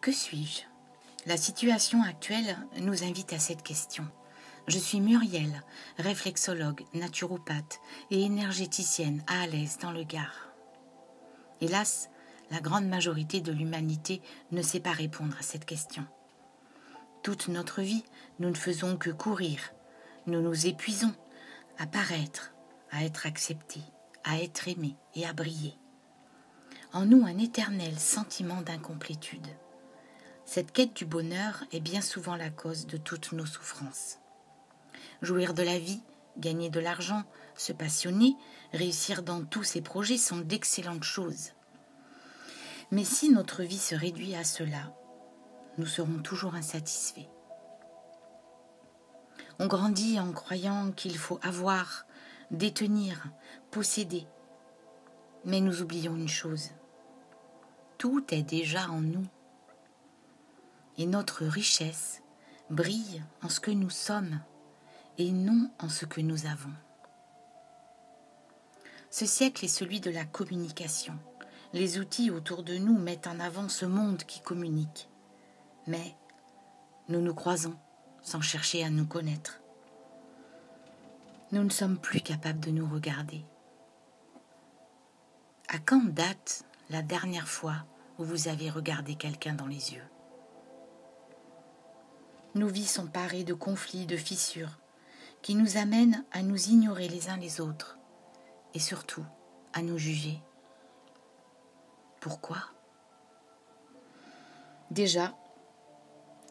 Que suis-je? La situation actuelle nous invite à cette question. Je suis Muriel, réflexologue, naturopathe et énergéticienne à Alès dans le Gard. Hélas, la grande majorité de l'humanité ne sait pas répondre à cette question. Toute notre vie, nous ne faisons que courir. Nous nous épuisons à paraître, à être acceptés, à être aimés et à briller. En nous, un éternel sentiment d'incomplétude. Cette quête du bonheur est bien souvent la cause de toutes nos souffrances. Jouir de la vie, gagner de l'argent, se passionner, réussir dans tous ses projets sont d'excellentes choses. Mais si notre vie se réduit à cela, nous serons toujours insatisfaits. On grandit en croyant qu'il faut avoir, détenir, posséder. Mais nous oublions une chose. Tout est déjà en nous. Et notre richesse brille en ce que nous sommes et non en ce que nous avons. Ce siècle est celui de la communication. Les outils autour de nous mettent en avant ce monde qui communique. Mais nous nous croisons sans chercher à nous connaître. Nous ne sommes plus capables de nous regarder. À quand date la dernière fois où vous avez regardé quelqu'un dans les yeux? Nos vies sont parées de conflits, de fissures, qui nous amènent à nous ignorer les uns les autres et surtout à nous juger. Pourquoi? Déjà,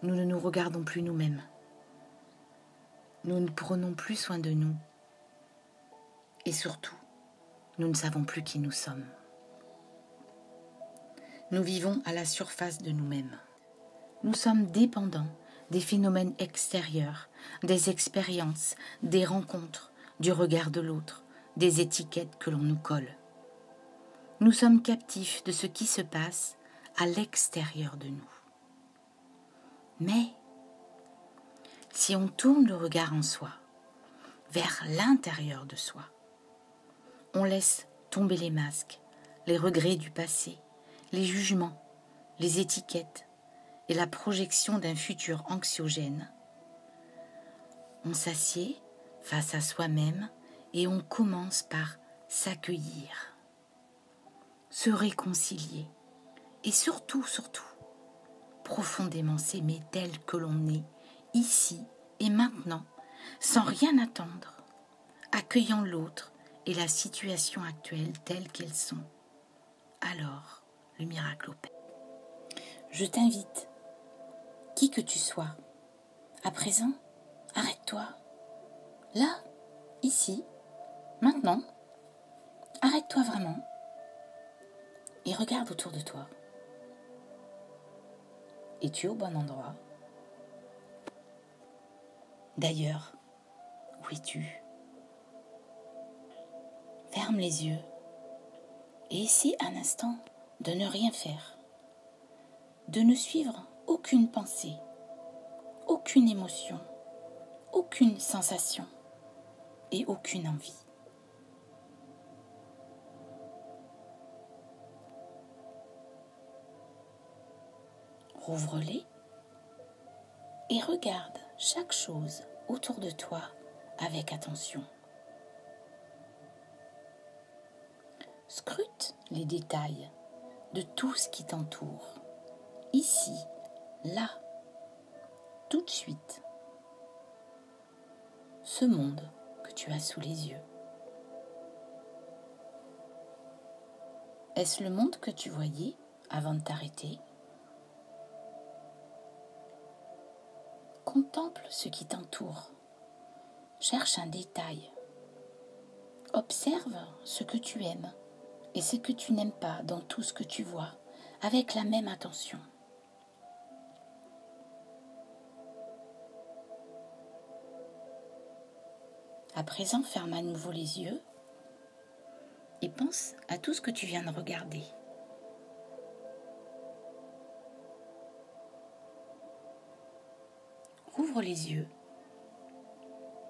nous ne nous regardons plus nous-mêmes. Nous ne prenons plus soin de nous. Et surtout, nous ne savons plus qui nous sommes. Nous vivons à la surface de nous-mêmes. Nous sommes dépendants des phénomènes extérieurs, des expériences, des rencontres, du regard de l'autre, des étiquettes que l'on nous colle. Nous sommes captifs de ce qui se passe à l'extérieur de nous. Mais, si on tourne le regard en soi, vers l'intérieur de soi, on laisse tomber les masques, les regrets du passé, les jugements, les étiquettes et la projection d'un futur anxiogène. On s'assied face à soi-même et on commence par s'accueillir, se réconcilier et surtout, profondément s'aimer tel que l'on est, ici et maintenant, sans rien attendre, accueillant l'autre et la situation actuelle telle qu'elles sont. Alors, le miracle opère. Je t'invite, qui que tu sois, à présent, arrête-toi. Là, ici, maintenant, arrête-toi vraiment et regarde autour de toi. Es-tu au bon endroit? D'ailleurs, où es-tu? Ferme les yeux et essaie un instant de ne rien faire, de ne suivre aucune pensée, aucune émotion, aucune sensation et aucune envie. Rouvre-les et regarde chaque chose autour de toi avec attention. Scrute les détails de tout ce qui t'entoure, ici, là, tout de suite. Ce monde que tu as sous les yeux. Est-ce le monde que tu voyais avant de t'arrêter? Contemple ce qui t'entoure. Cherche un détail. Observe ce que tu aimes et ce que tu n'aimes pas dans tout ce que tu vois, avec la même attention. À présent, ferme à nouveau les yeux et pense à tout ce que tu viens de regarder. Ouvre les yeux.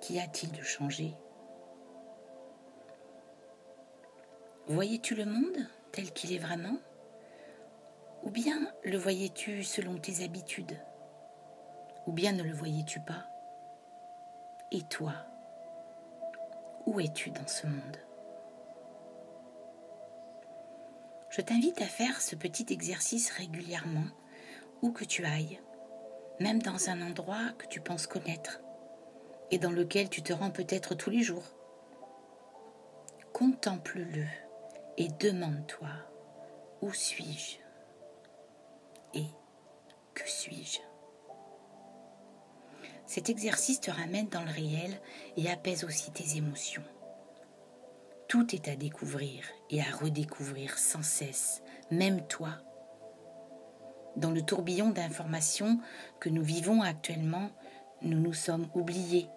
Qu'y a-t-il de changé? Voyais-tu le monde tel qu'il est vraiment? Ou bien le voyais-tu selon tes habitudes? Ou bien ne le voyais-tu pas? Et toi, où es-tu dans ce monde? Je t'invite à faire ce petit exercice régulièrement, où que tu ailles, même dans un endroit que tu penses connaître et dans lequel tu te rends peut-être tous les jours. Contemple-le et demande-toi, où suis-je? Et que suis-je? Cet exercice te ramène dans le réel et apaise aussi tes émotions. Tout est à découvrir et à redécouvrir sans cesse, même toi. Dans le tourbillon d'informations que nous vivons actuellement, nous nous sommes oubliés,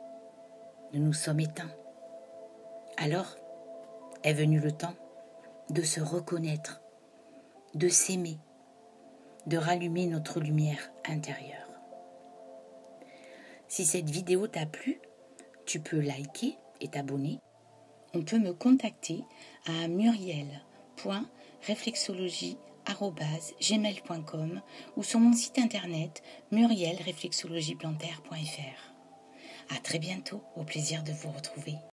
nous nous sommes éteints. Alors est venu le temps de se reconnaître, de s'aimer, de rallumer notre lumière intérieure. Si cette vidéo t'a plu, tu peux liker et t'abonner. On peut me contacter à muriel.reflexologie@gmail.com ou sur mon site internet murielreflexologieplantaire.fr. À très bientôt, au plaisir de vous retrouver.